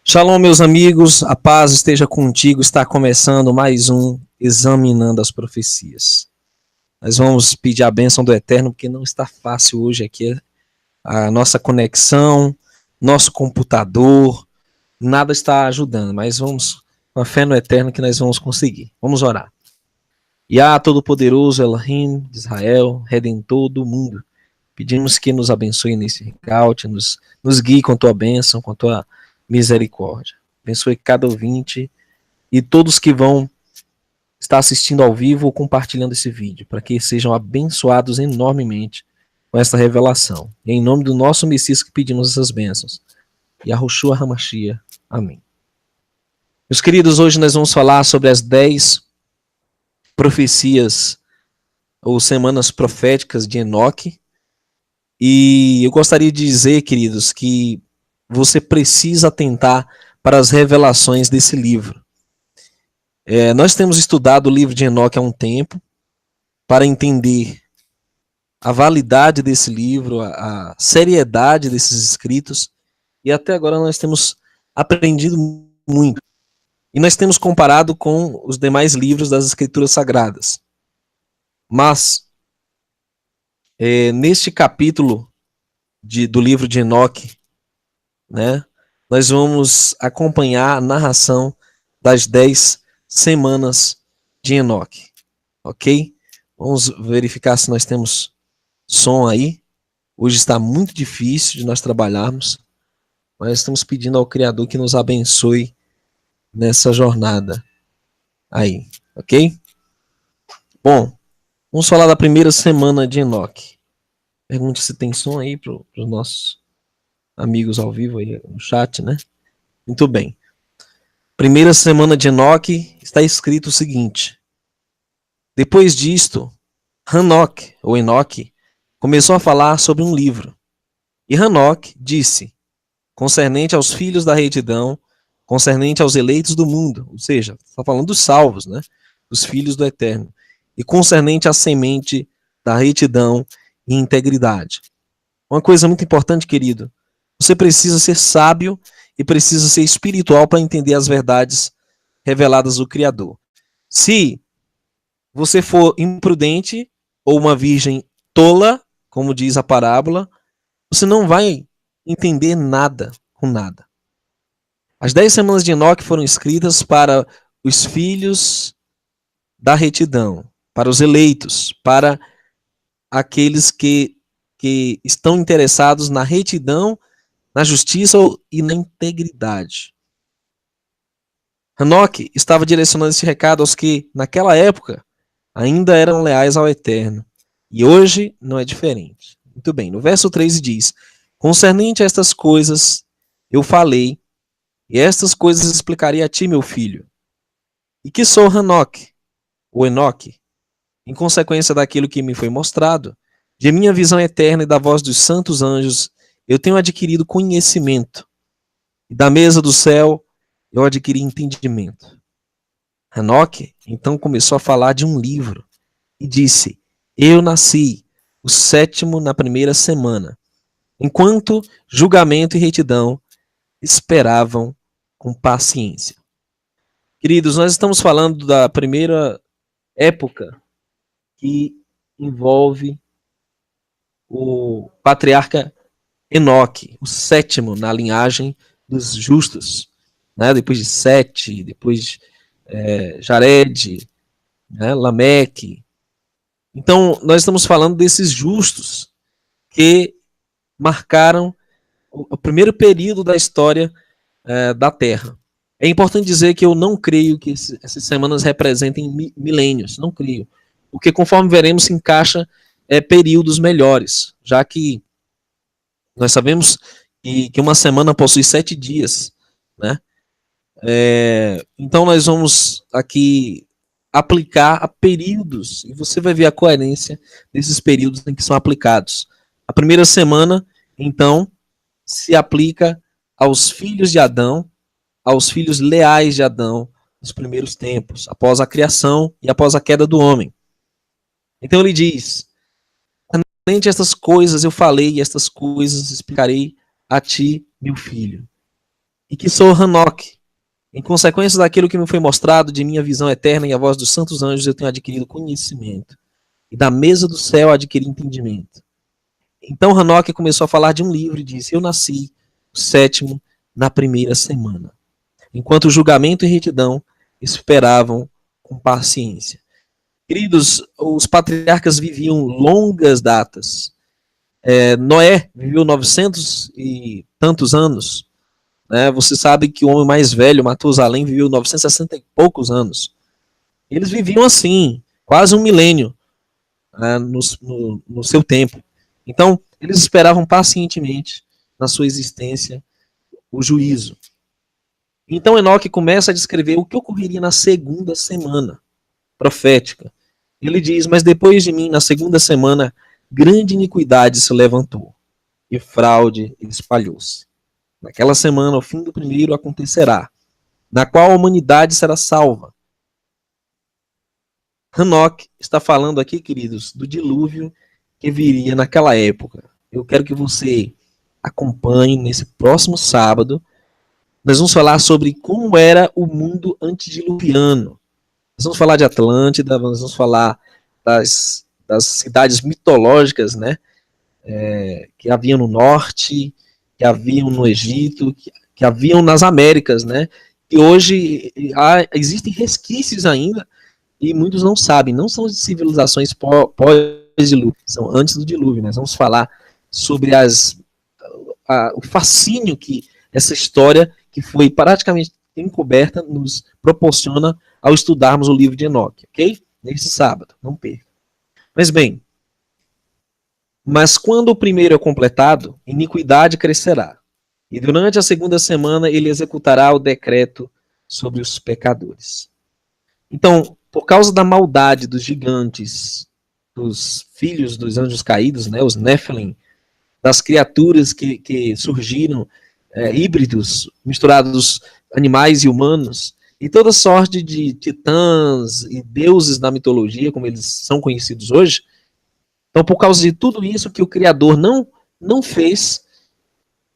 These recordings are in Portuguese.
Shalom, meus amigos, a paz esteja contigo. Está começando mais um Examinando as Profecias. Nós vamos pedir a bênção do Eterno, porque não está fácil hoje aqui a nossa conexão, nosso computador, nada está ajudando, mas vamos com a fé no Eterno que nós vamos conseguir. Vamos orar. Yah, Todo-Poderoso, Elohim de Israel, Redentor do mundo, pedimos que nos abençoe nesse hangout, nos guie com a tua bênção, com a tua misericórdia. Abençoe cada ouvinte e todos que vão estar assistindo ao vivo ou compartilhando esse vídeo, para que sejam abençoados enormemente com esta revelação. E em nome do nosso Messias que pedimos essas bênçãos. Yahushua HaMashiach. Amém. Meus queridos, hoje nós vamos falar sobre as 10 profecias ou semanas proféticas de Enoque. E eu gostaria de dizer, queridos, que você precisa atentar para as revelações desse livro. Nós temos estudado o livro de Enoque há um tempo para entender a validade desse livro, a seriedade desses escritos, e até agora nós temos aprendido muito. E nós temos comparado com os demais livros das Escrituras Sagradas. Mas, neste capítulo do livro de Enoque, né, nós vamos acompanhar a narração das 10 semanas de Enoque, ok? Vamos verificar se nós temos som aí. Hoje está muito difícil de nós trabalharmos, mas estamos pedindo ao Criador que nos abençoe nessa jornada aí, ok? Bom, vamos falar da primeira semana de Enoque. Pergunte se tem som aí para os nossos amigos ao vivo aí no chat, né? Muito bem. Primeira semana de Enoque, está escrito o seguinte: depois disto, Enoque, começou a falar sobre um livro. E Enoque disse, concernente aos filhos da retidão, concernente aos eleitos do mundo, ou seja, está falando dos salvos, né? Dos filhos do Eterno. E concernente à semente da retidão e integridade. Uma coisa muito importante, querido, você precisa ser sábio e precisa ser espiritual para entender as verdades reveladas do Criador. Se você for imprudente ou uma virgem tola, como diz a parábola, você não vai entender nada com nada. As 10 semanas de Enoque foram escritas para os filhos da retidão, para os eleitos, para aqueles que estão interessados na retidão, na justiça e na integridade. Enoque estava direcionando esse recado aos que, naquela época, ainda eram leais ao Eterno. E hoje não é diferente. Muito bem, no verso 13 diz, concernente a estas coisas eu falei, e estas coisas explicarei a ti, meu filho. E que sou Enoque, ou Enoque, em consequência daquilo que me foi mostrado, de minha visão eterna e da voz dos santos anjos, eu tenho adquirido conhecimento, e da mesa do céu eu adquiri entendimento. Enoque então começou a falar de um livro e disse, eu nasci, o 7º na primeira semana, enquanto julgamento e retidão esperavam com paciência. Queridos, nós estamos falando da primeira época que envolve o patriarca Enoque, o 7º na linhagem dos justos, né? Depois de Sete, depois Jared, né? Lameque. Então, nós estamos falando desses justos que marcaram o primeiro período da história da Terra. É importante dizer que eu não creio que essas semanas representem milênios, não creio. Porque conforme veremos, se encaixa períodos melhores, já que nós sabemos que uma semana possui 7 dias, né? Então nós vamos aqui aplicar a períodos, e você vai ver a coerência desses períodos em que são aplicados. A primeira semana, então, se aplica aos filhos de Adão, aos filhos leais de Adão, nos primeiros tempos, após a criação e após a queda do homem. Então ele diz: "Somente estas coisas eu falei, e estas coisas explicarei a ti, meu filho. E que sou Hanoque. Em consequência daquilo que me foi mostrado, de minha visão eterna e a voz dos santos anjos, eu tenho adquirido conhecimento. E da mesa do céu adquiri entendimento." Então Hanoque começou a falar de um livro e disse: "Eu nasci o sétimo na primeira semana, enquanto o julgamento e retidão esperavam com paciência." Queridos, os patriarcas viviam longas datas. Noé viveu 900 e tantos anos. Você sabe que o homem mais velho, Matusalém, viveu 960 e poucos anos. Eles viviam assim, quase um milênio, no seu tempo. Então, eles esperavam pacientemente na sua existência o juízo. Então, Enoque começa a descrever o que ocorreria na segunda semana profética. Ele diz: "Mas depois de mim, na segunda semana, grande iniquidade se levantou, e fraude espalhou-se. Naquela semana, o fim do primeiro acontecerá, na qual a humanidade será salva." Hanoque está falando aqui, queridos, do dilúvio que viria naquela época. Eu quero que você acompanhe nesse próximo sábado. Nós vamos falar sobre como era o mundo antediluviano. Nós vamos falar de Atlântida, nós vamos falar das cidades mitológicas, né? Que haviam no norte, que haviam no Egito, que haviam nas Américas, né? E hoje existem resquícios ainda, e muitos não sabem, não são de civilizações pós-dilúvio, são antes do dilúvio. Nós vamos falar sobre o fascínio que essa história, que foi praticamente encoberta, nos proporciona ao estudarmos o livro de Enoque, ok? Nesse sábado, não perca. Mas bem, mas quando o primeiro é completado, iniquidade crescerá, e durante a segunda semana ele executará o decreto sobre os pecadores. Então, por causa da maldade dos gigantes, dos filhos dos anjos caídos, né, os Nephilim, das criaturas que surgiram, híbridos, misturados animais e humanos, e toda sorte de titãs e deuses da mitologia, como eles são conhecidos hoje. Então, por causa de tudo isso que o Criador não fez,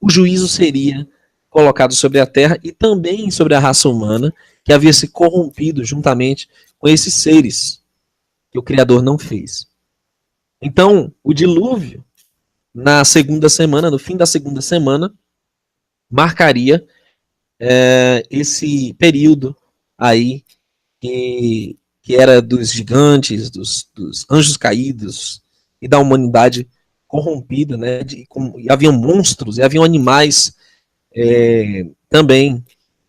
o juízo seria colocado sobre a terra e também sobre a raça humana, que havia se corrompido juntamente com esses seres que o Criador não fez. Então, o dilúvio, na segunda semana, no fim da segunda semana, marcaria esse período aí que era dos gigantes, dos anjos caídos e da humanidade corrompida, né? E haviam monstros, e haviam animais também,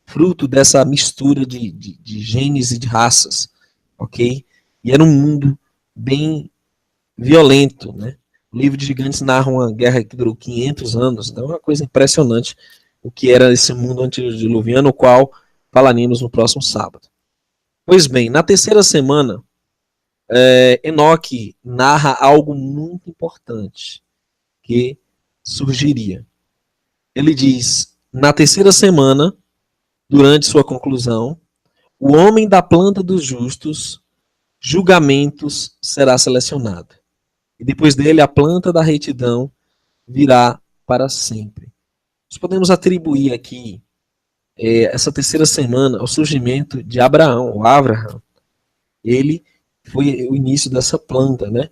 fruto dessa mistura de genes e de raças, ok? E era um mundo bem violento, né? O livro de Gigantes narra uma guerra que durou 500 anos, então é uma coisa impressionante o que era esse mundo antediluviano, o qual falaremos no próximo sábado. Pois bem, na terceira semana, Enoque narra algo muito importante que surgiria. Ele diz: na terceira semana, durante sua conclusão, o homem da planta dos justos, julgamentos será selecionado. E depois dele, a planta da retidão virá para sempre. Nós podemos atribuir aqui essa terceira semana ao surgimento de Abraão, ou Abraham. Ele foi o início dessa planta, né?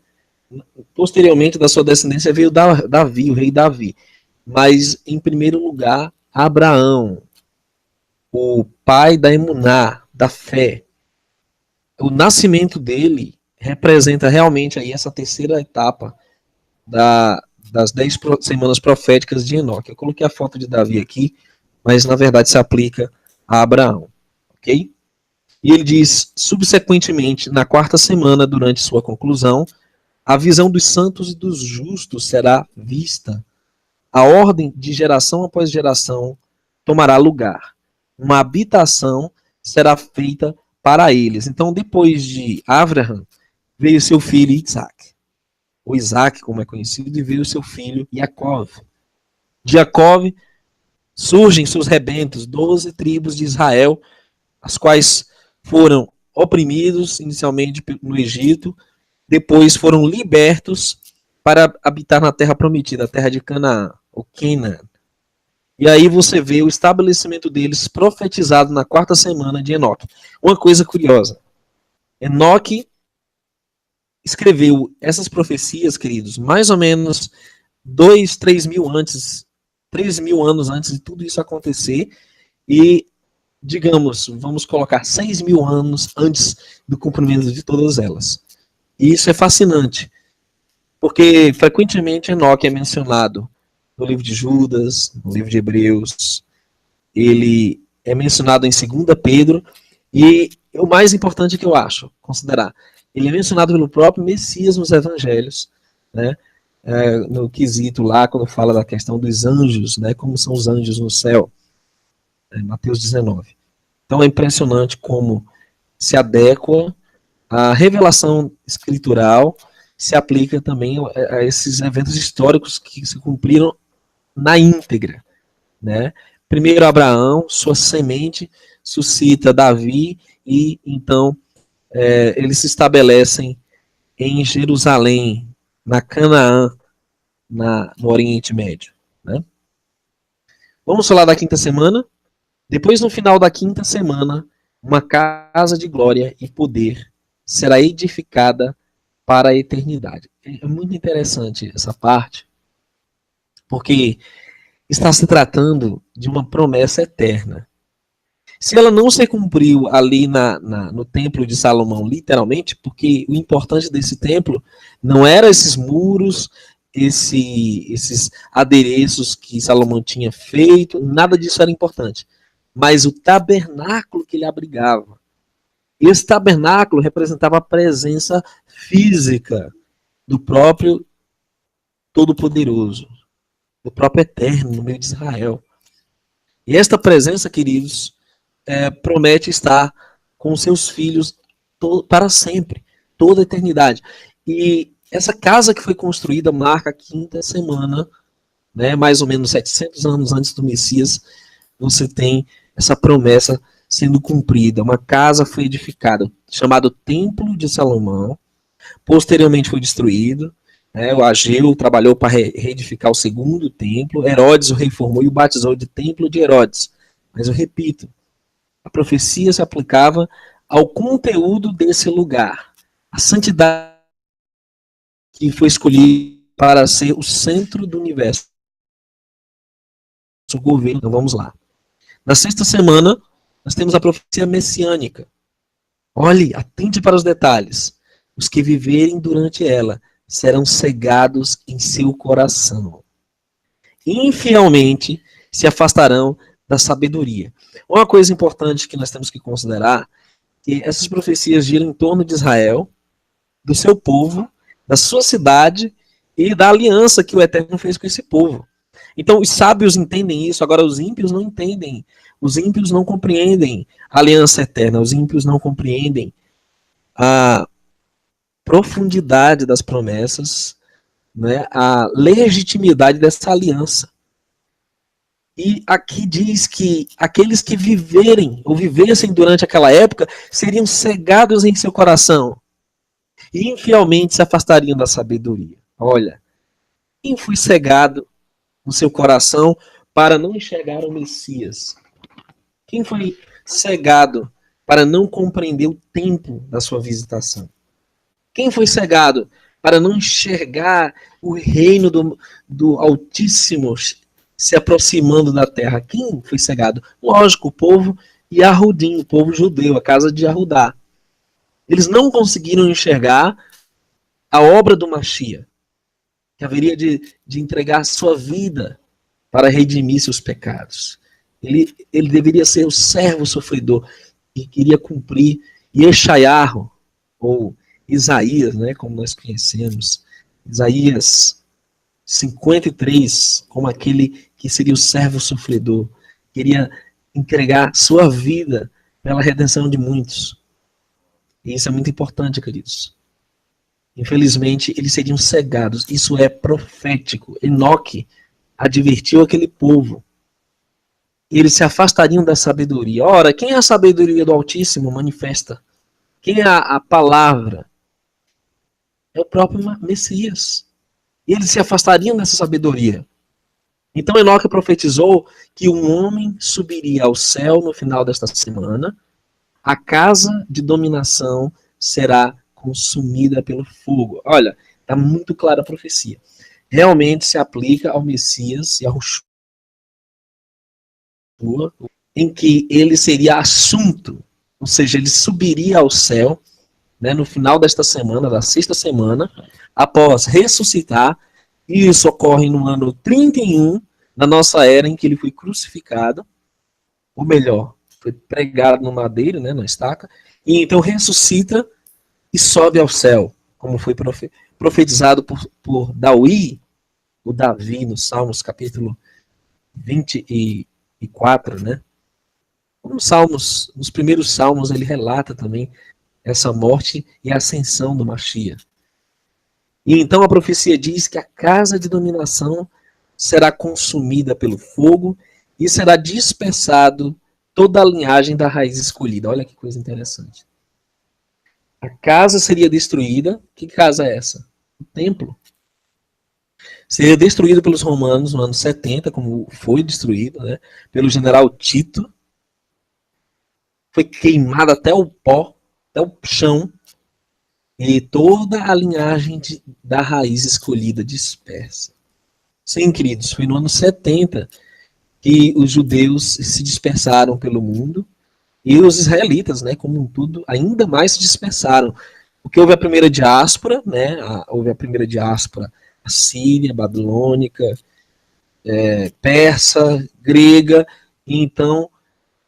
Posteriormente, da sua descendência veio Davi, o rei Davi. Mas, em primeiro lugar, Abraão, o pai da emuná, da fé. O nascimento dele representa realmente aí essa terceira etapa das 10 semanas proféticas de Enoque. Eu coloquei a foto de Davi aqui, mas na verdade se aplica a Abraão, ok? E ele diz: subsequentemente, na quarta semana, durante sua conclusão, a visão dos santos e dos justos será vista. A ordem de geração após geração tomará lugar. uma habitação será feita para eles. Então, depois de Abraham, veio seu filho Isaac. O Isaac, como é conhecido, e veio seu filho Jacó. De Jacó surgem seus rebentos, 12 tribos de Israel, as quais foram oprimidos inicialmente no Egito, depois foram libertos para habitar na terra prometida, a terra de Canaã, ou Canaã. E aí você vê o estabelecimento deles profetizado na quarta semana de Enoque. Uma coisa curiosa, Enoque escreveu essas profecias, queridos, mais ou menos 3 mil anos antes de tudo isso acontecer, e, digamos, vamos colocar 6 mil anos antes do cumprimento de todas elas. E isso é fascinante, porque frequentemente Enoque é mencionado no livro de Judas, no livro de Hebreus, ele é mencionado em 2 Pedro, e o mais importante que eu acho, considerar, ele é mencionado pelo próprio Messias nos evangelhos, né? No quesito lá, quando fala da questão dos anjos, né? Como são os anjos no céu, Mateus 19. Então é impressionante como se adequa a revelação escritural, se aplica também a esses eventos históricos que se cumpriram na íntegra, né? Primeiro Abraão, sua semente suscita Davi e então eles se estabelecem em Jerusalém, na Canaã, no Oriente Médio, né? Vamos falar da quinta semana? Depois, no final da quinta semana, uma casa de glória e poder será edificada para a eternidade. É muito interessante essa parte, porque está se tratando de uma promessa eterna. Se ela não se cumpriu ali no templo de Salomão, literalmente, porque o importante desse templo não eram esses muros, esses adereços que Salomão tinha feito, nada disso era importante. Mas o tabernáculo que ele abrigava. Esse tabernáculo representava a presença física do próprio Todo-Poderoso, do próprio Eterno no meio de Israel. E esta presença, queridos, promete estar com seus filhos para sempre, toda a eternidade. E essa casa que foi construída marca a quinta semana, né, mais ou menos 700 anos antes do Messias, você tem essa promessa sendo cumprida. Uma casa foi edificada, chamado Templo de Salomão, posteriormente foi destruído, né, o Ageu trabalhou para reedificar o segundo templo, Herodes o reformou e o batizou de Templo de Herodes. Mas eu repito, a profecia se aplicava ao conteúdo desse lugar. A santidade que foi escolhida para ser o centro do universo. O governo. Então vamos lá. Na sexta semana, nós temos a profecia messiânica. Olhe, atente para os detalhes. Os que viverem durante ela serão cegados em seu coração. Infielmente se afastarão da sabedoria. Uma coisa importante que nós temos que considerar que essas profecias giram em torno de Israel, do seu povo, da sua cidade e da aliança que o Eterno fez com esse povo. Então, os sábios entendem isso, agora os ímpios não entendem. Os ímpios não compreendem a aliança eterna, os ímpios não compreendem a profundidade das promessas, né, a legitimidade dessa aliança. E aqui diz que aqueles que viverem ou vivessem durante aquela época seriam cegados em seu coração e infielmente se afastariam da sabedoria. Olha, quem foi cegado no seu coração para não enxergar o Messias? Quem foi cegado para não compreender o tempo da sua visitação? Quem foi cegado para não enxergar o reino do Altíssimo se aproximando da terra? Quem foi cegado? Lógico, o povo Yahudim, o povo judeu, a casa de Yahudá. Eles não conseguiram enxergar a obra do Mashiach, que haveria de entregar sua vida para redimir seus pecados. Ele deveria ser o servo sofredor e queria cumprir Yeshayahu, ou Isaías, né, como nós conhecemos. Isaías 53, como aquele que seria o servo sofredor. Queria entregar sua vida pela redenção de muitos. E isso é muito importante, queridos. Infelizmente, eles seriam cegados. Isso é profético. Enoque advertiu aquele povo. E eles se afastariam da sabedoria. Ora, quem é a sabedoria do Altíssimo manifesta? Quem é a palavra? É o próprio Messias. E eles se afastariam dessa sabedoria. Então Enoque profetizou que um homem subiria ao céu no final desta semana. A casa de dominação será consumida pelo fogo. Olha, está muito clara a profecia. Realmente se aplica ao Messias e ao Yeshua, em que ele seria assunto, ou seja, ele subiria ao céu, né, no final desta semana, da sexta semana, após ressuscitar. E isso ocorre no ano 31 da nossa era, em que ele foi crucificado, ou melhor, foi pregado no madeiro, né, na estaca, e então ressuscita e sobe ao céu, como foi profetizado por Davi, o Davi, no Salmos capítulo 24, né? Nos primeiros salmos, ele relata também essa morte e a ascensão do Mashiach. E então a profecia diz que a casa de dominação será consumida pelo fogo e será dispersado toda a linhagem da raiz escolhida. Olha que coisa interessante. A casa seria destruída. Que casa é essa? O templo. Seria destruído pelos romanos no ano 70, como foi destruído, né? Pelo general Tito. Foi queimado até o pó, até o chão. E toda a linhagem da raiz escolhida dispersa. Sim, queridos, foi no ano 70 que os judeus se dispersaram pelo mundo e os israelitas, né, como um todo, ainda mais se dispersaram. Porque houve a primeira diáspora, né, houve a primeira diáspora assíria, babilônica, persa, grega, e então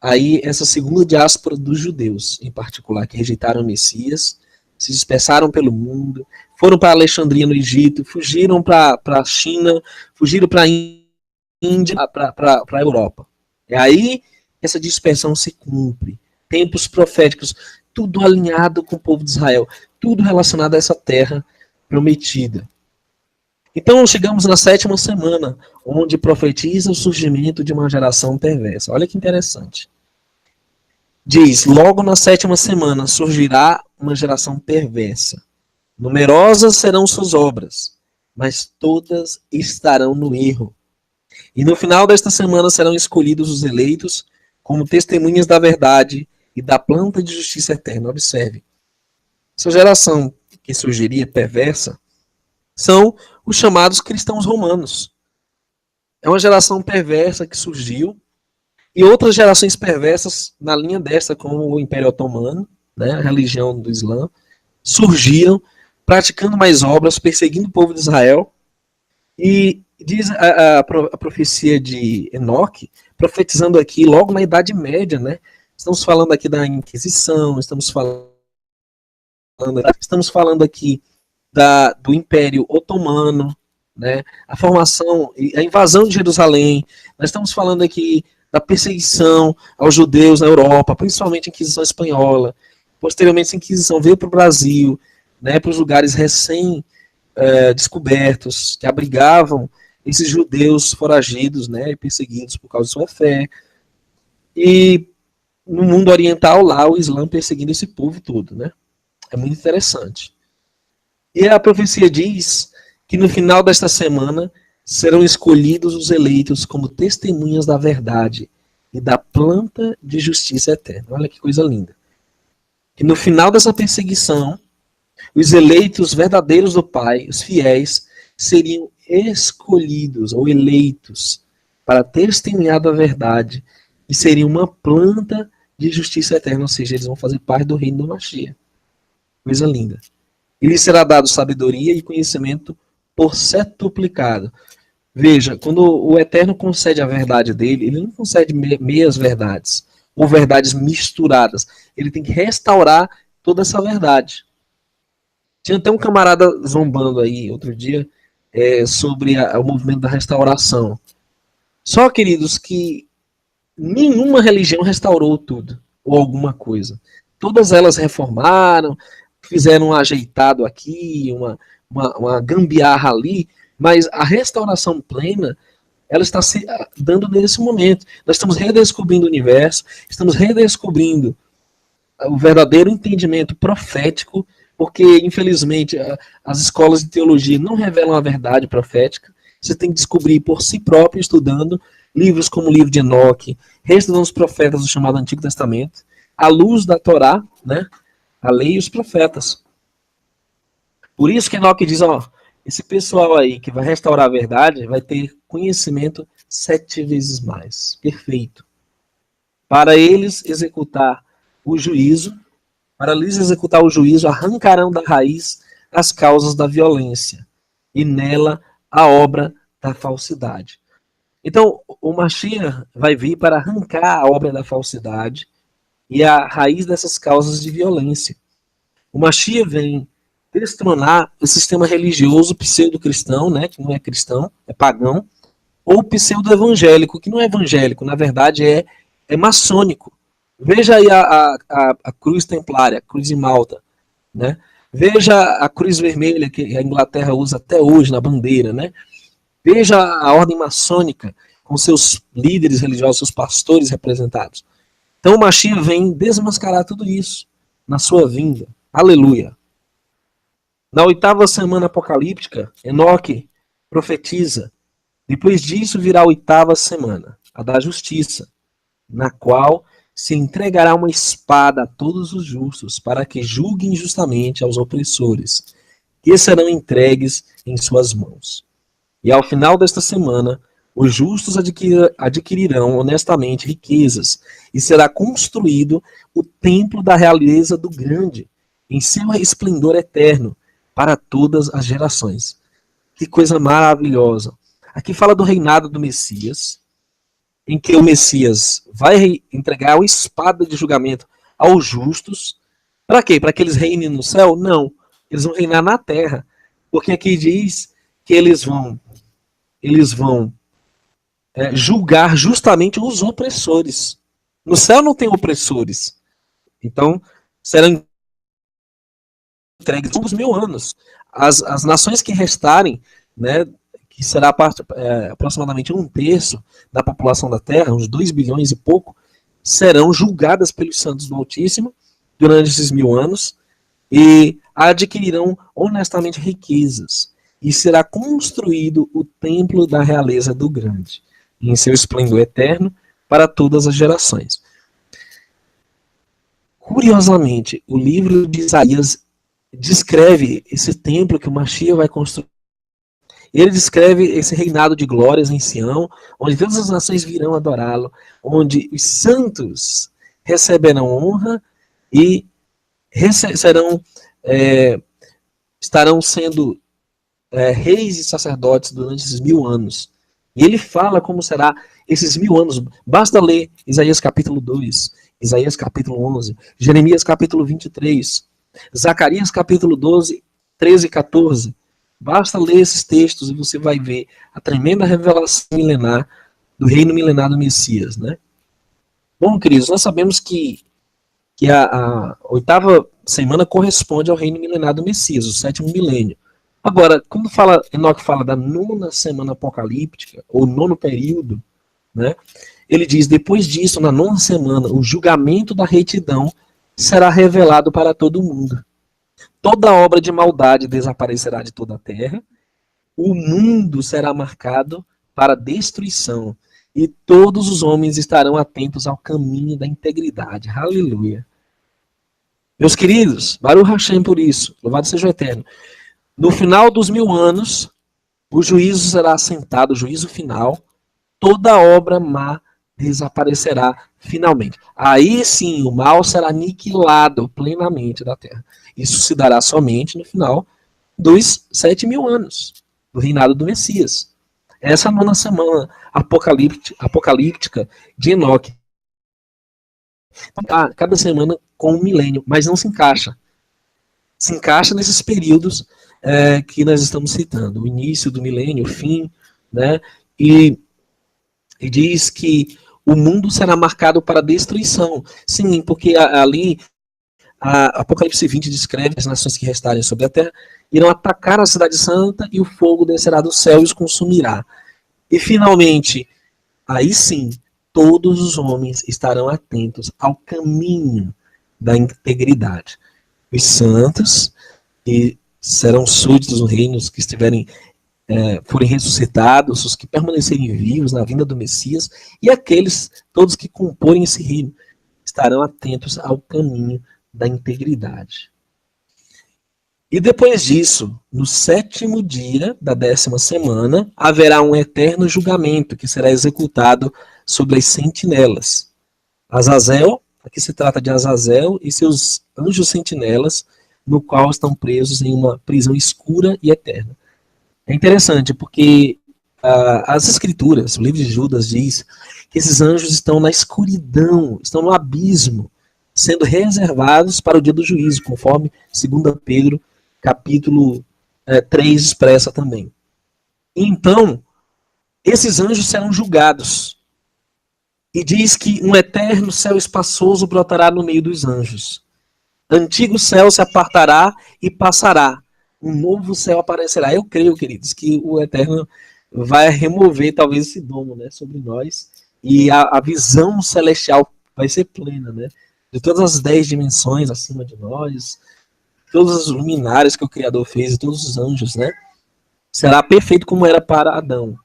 aí essa segunda diáspora dos judeus, em particular, que rejeitaram o Messias, se dispersaram pelo mundo, foram para Alexandria no Egito, fugiram para a China, fugiram para a Índia, para a Europa. E aí essa dispersão se cumpre. Tempos proféticos, tudo alinhado com o povo de Israel, tudo relacionado a essa terra prometida. Então chegamos na 7ª semana, onde profetiza o surgimento de uma geração perversa. Olha que interessante. Diz, logo na 7ª semana surgirá uma geração perversa. Numerosas serão suas obras, mas todas estarão no erro. E no final desta semana serão escolhidos os eleitos como testemunhas da verdade e da planta de justiça eterna. Observe. Essa geração que surgiria perversa são os chamados cristãos romanos. É uma geração perversa que surgiu. E outras gerações perversas na linha dessa, como o Império Otomano, né, a religião do Islã, surgiram praticando mais obras, perseguindo o povo de Israel. E diz a profecia de Enoque, profetizando aqui logo na Idade Média, né? Estamos falando aqui da Inquisição, estamos falando aqui do Império Otomano, né? A formação, a invasão de Jerusalém. Nós estamos falando aqui da perseguição aos judeus na Europa, principalmente a Inquisição Espanhola. Posteriormente, a Inquisição veio para o Brasil, né, para os lugares recém-descobertos, que abrigavam esses judeus foragidos, né, perseguidos por causa de sua fé. E no mundo oriental, lá, o Islã perseguindo esse povo todo. Né? É muito interessante. E a profecia diz que no final desta semana serão escolhidos os eleitos como testemunhas da verdade e da planta de justiça eterna. Olha que coisa linda. Que no final dessa perseguição, os eleitos verdadeiros do Pai, os fiéis, seriam escolhidos ou eleitos para testemunhar da verdade e seriam uma planta de justiça eterna, ou seja, eles vão fazer parte do reino do Mashiach. Coisa linda. E lhes será dado sabedoria e conhecimento por setuplicado. Veja, quando o Eterno concede a verdade dele, ele não concede meias verdades, ou verdades misturadas. Ele tem que restaurar toda essa verdade. Tinha até um camarada zombando aí, outro dia, sobre o movimento da restauração. Só, queridos, que nenhuma religião restaurou tudo, ou alguma coisa. Todas elas reformaram, fizeram um ajeitado aqui, uma gambiarra ali, mas a restauração plena, ela está se dando nesse momento. Nós estamos redescobrindo o universo, estamos redescobrindo o verdadeiro entendimento profético, porque, infelizmente, as escolas de teologia não revelam a verdade profética. Você tem que descobrir por si próprio, estudando livros como o livro de Enoque, reestudando os profetas do chamado Antigo Testamento, à luz da Torá, né? A lei e os profetas. Por isso que Enoque diz, ó, esse pessoal aí que vai restaurar a verdade vai ter conhecimento 7 vezes mais. Perfeito. Para eles executar o juízo, arrancarão da raiz as causas da violência e nela a obra da falsidade. Então, o Mashiach vai vir para arrancar a obra da falsidade e a raiz dessas causas de violência. O Mashiach vem destronar o sistema religioso pseudo-cristão, né, que não é cristão, é pagão, ou pseudo-evangélico, que não é evangélico, na verdade é maçônico. Veja aí a cruz templária, a cruz de Malta, né? Veja a cruz vermelha que a Inglaterra usa até hoje na bandeira, né? Veja a ordem maçônica com seus líderes religiosos, seus pastores representados. Então o Mashiach vem desmascarar tudo isso na sua vinda. Aleluia. Na 8ª semana apocalíptica, Enoque profetiza: depois disso virá a 8ª semana, a da justiça, na qual se entregará uma espada a todos os justos, para que julguem justamente aos opressores, que serão entregues em suas mãos. E ao final desta semana, os justos adquirirão honestamente riquezas, e será construído o templo da realeza do Grande, em seu esplendor eterno, para todas as gerações. Que coisa maravilhosa. Aqui fala do reinado do Messias, em que o Messias vai entregar uma espada de julgamento aos justos. Para quê? Para que eles reinem no céu? Não. Eles vão reinar na terra. Porque aqui diz que eles vão julgar justamente os opressores. No céu não tem opressores. Então, serão entregues uns 1000 anos. As nações que restarem, né, que será aproximadamente 1/3 da população da Terra, uns 2 bilhões e pouco, serão julgadas pelos santos do Altíssimo durante esses 1000 anos e adquirirão honestamente riquezas. E será construído o templo da realeza do Grande, em seu esplendor eterno, para todas as gerações. Curiosamente, o livro de Isaías descreve esse templo que o Mashiach vai construir. Ele descreve esse reinado de glórias em Sião, onde todas as nações virão adorá-lo, onde os santos receberão honra e estarão sendo reis e sacerdotes durante esses 1000 anos. E ele fala como será esses 1000 anos. Basta ler Isaías capítulo 2, Isaías capítulo 11, Jeremias capítulo 23, Zacarias capítulo 12, 13 e 14. Basta ler esses textos e você vai ver a tremenda revelação milenar do reino milenar do Messias, né? Bom, queridos, nós sabemos que a 8ª semana corresponde ao reino milenar do Messias, o 7º milênio. Agora, quando Enoque fala da 9ª semana apocalíptica, ou 9º período, né, ele diz, depois disso, na 9ª semana, o julgamento da retidão será revelado para todo mundo. Toda obra de maldade desaparecerá de toda a terra, o mundo será marcado para destruição, e todos os homens estarão atentos ao caminho da integridade. Aleluia. Meus queridos, Baruch Hashem por isso, louvado seja o Eterno. No final dos 1000 anos, o juízo será assentado, o juízo final, toda obra má desaparecerá finalmente. Aí sim, o mal será aniquilado plenamente da terra. Isso se dará somente no final dos 7000 anos do reinado do Messias. Essa é a 9ª semana apocalíptica de Enoque. Cada semana com um milênio, mas não se encaixa. Se encaixa nesses períodos que nós estamos citando. O início do milênio, o fim, né? E diz que o mundo será marcado para destruição. Sim, porque ali Apocalipse 20 descreve as nações que restarem sobre a terra irão atacar a cidade santa e o fogo descerá do céu e os consumirá. E finalmente, aí sim, todos os homens estarão atentos ao caminho da integridade. Os santos, que serão súditos do reino, os que estiverem forem ressuscitados, os que permanecerem vivos na vinda do Messias, e aqueles, todos que comporem esse reino, estarão atentos ao caminho da integridade. E depois disso, no 7º dia da 10ª semana, haverá um eterno julgamento que será executado sobre as sentinelas. Azazel, aqui se trata de Azazel e seus anjos sentinelas, no qual estão presos em uma prisão escura e eterna. É interessante porque as escrituras, o livro de Judas diz que esses anjos estão na escuridão, estão no abismo, sendo reservados para o dia do juízo, conforme 2 Pedro, capítulo 3, expressa também. Então, esses anjos serão julgados. E diz que um eterno céu espaçoso brotará no meio dos anjos. Antigo céu se apartará e passará. Um novo céu aparecerá. Eu creio, queridos, que o Eterno vai remover talvez esse domo, né, sobre nós. E a visão celestial vai ser plena, né? De todas as 10 dimensões acima de nós, todos os luminares que o Criador fez e todos os anjos, né? Será perfeito como era para Adão.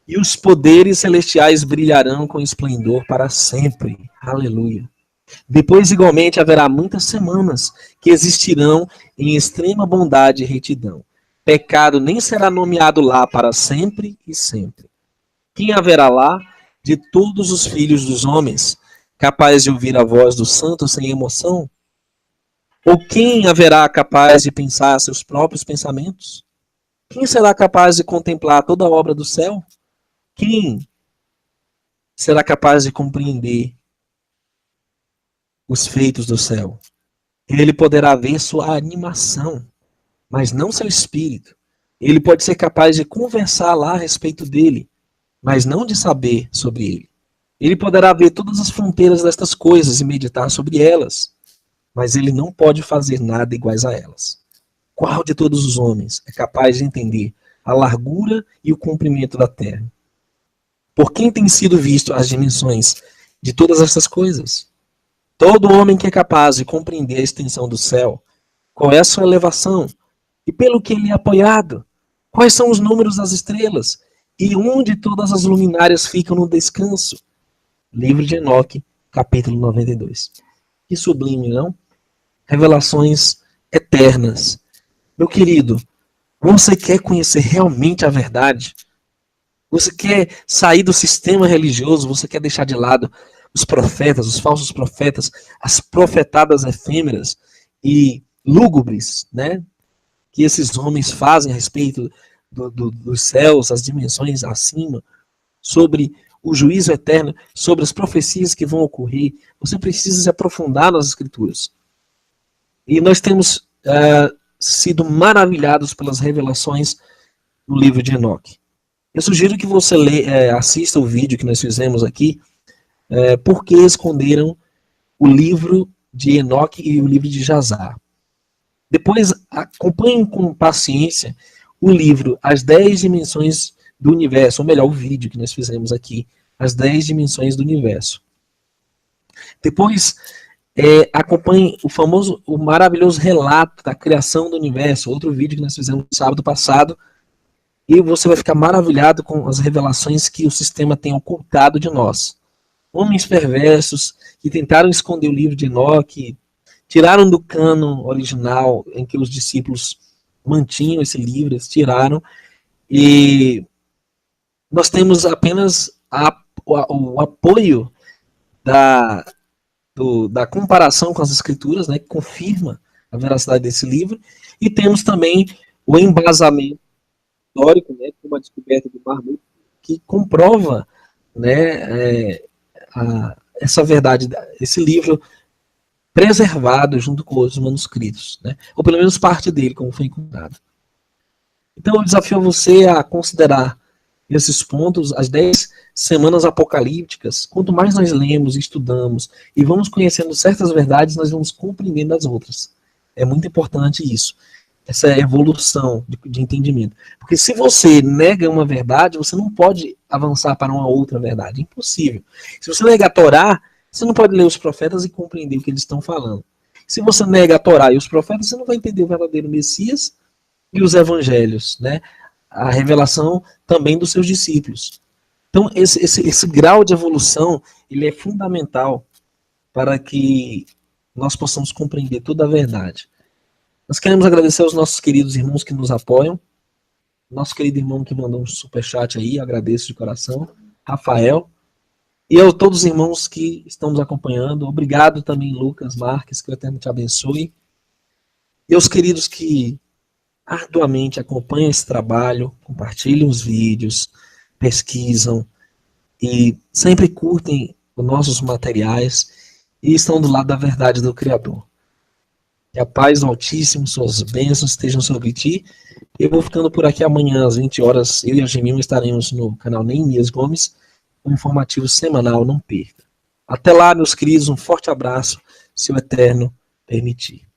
E os poderes celestiais brilharão com esplendor para sempre. Aleluia. Depois, igualmente, haverá muitas semanas que existirão em extrema bondade e retidão. Pecado nem será nomeado lá para sempre e sempre. Quem haverá lá? De todos os filhos dos homens, capaz de ouvir a voz do santo sem emoção? Ou quem haverá capaz de pensar seus próprios pensamentos? Quem será capaz de contemplar toda a obra do céu? Quem será capaz de compreender os feitos do céu? Ele poderá ver sua animação, mas não seu espírito. Ele pode ser capaz de conversar lá a respeito dele, mas não de saber sobre ele. Ele poderá ver todas as fronteiras destas coisas e meditar sobre elas, mas ele não pode fazer nada iguais a elas. Qual de todos os homens é capaz de entender a largura e o comprimento da terra? Por quem tem sido visto as dimensões de todas essas coisas? Todo homem que é capaz de compreender a extensão do céu, qual é a sua elevação, e pelo que ele é apoiado, quais são os números das estrelas, e onde todas as luminárias ficam no descanso. Livro de Enoque, capítulo 92. Que sublime, não? Revelações eternas. Meu querido, você quer conhecer realmente a verdade? Você quer sair do sistema religioso? Você quer deixar de lado os profetas, os falsos profetas, as profetadas efêmeras e lúgubres, né? Que esses homens fazem a respeito dos céus, as dimensões acima, sobre o juízo eterno, sobre as profecias que vão ocorrer. Você precisa se aprofundar nas escrituras. E nós temos sido maravilhados pelas revelações no livro de Enoque. Eu sugiro que você assista o vídeo que nós fizemos aqui, Por que esconderam o livro de Enoque e o livro de Jazar. Depois, acompanhem com paciência o livro As 10 Dimensões do Universo, ou melhor, o vídeo que nós fizemos aqui, As 10 Dimensões do Universo. Depois, acompanhem o maravilhoso relato da criação do universo, outro vídeo que nós fizemos no sábado passado, e você vai ficar maravilhado com as revelações que o sistema tem ocultado de nós. Homens perversos que tentaram esconder o livro de Enoque, tiraram do cânon original em que os discípulos mantinham esse livro, eles tiraram, e nós temos apenas o apoio da comparação com as escrituras, né, que confirma a veracidade desse livro, e temos também o embasamento histórico, né, como a descoberta do Mar Morto, que comprova, né, essa verdade, esse livro preservado junto com outros manuscritos, né, ou pelo menos parte dele, como foi encontrado. Então eu desafio você a considerar esses pontos, as 10 semanas apocalípticas, quanto mais nós lemos, estudamos e vamos conhecendo certas verdades, nós vamos compreendendo as outras. É muito importante isso, essa evolução de entendimento. Porque se você nega uma verdade, você não pode avançar para uma outra verdade. Impossível. Se você nega a Torá, você não pode ler os profetas e compreender o que eles estão falando. Se você nega a Torá e os profetas, você não vai entender o verdadeiro Messias e os evangelhos, né? A revelação também dos seus discípulos. Então, esse grau de evolução, ele é fundamental para que nós possamos compreender toda a verdade. Nós queremos agradecer aos nossos queridos irmãos que nos apoiam. Nosso querido irmão que mandou um superchat aí, agradeço de coração. Rafael. E a todos os irmãos que estão nos acompanhando. Obrigado também, Lucas Marques, que o Eterno te abençoe. E aos queridos que arduamente acompanham esse trabalho, compartilham os vídeos, pesquisam e sempre curtem os nossos materiais e estão do lado da verdade do Criador. Que a paz do Altíssimo, suas bênçãos estejam sobre ti. Eu vou ficando por aqui amanhã às 20 horas. Eu e a Gemil estaremos no canal Neemias Gomes, um informativo semanal, não perca. Até lá, meus queridos, um forte abraço, se o Eterno permitir.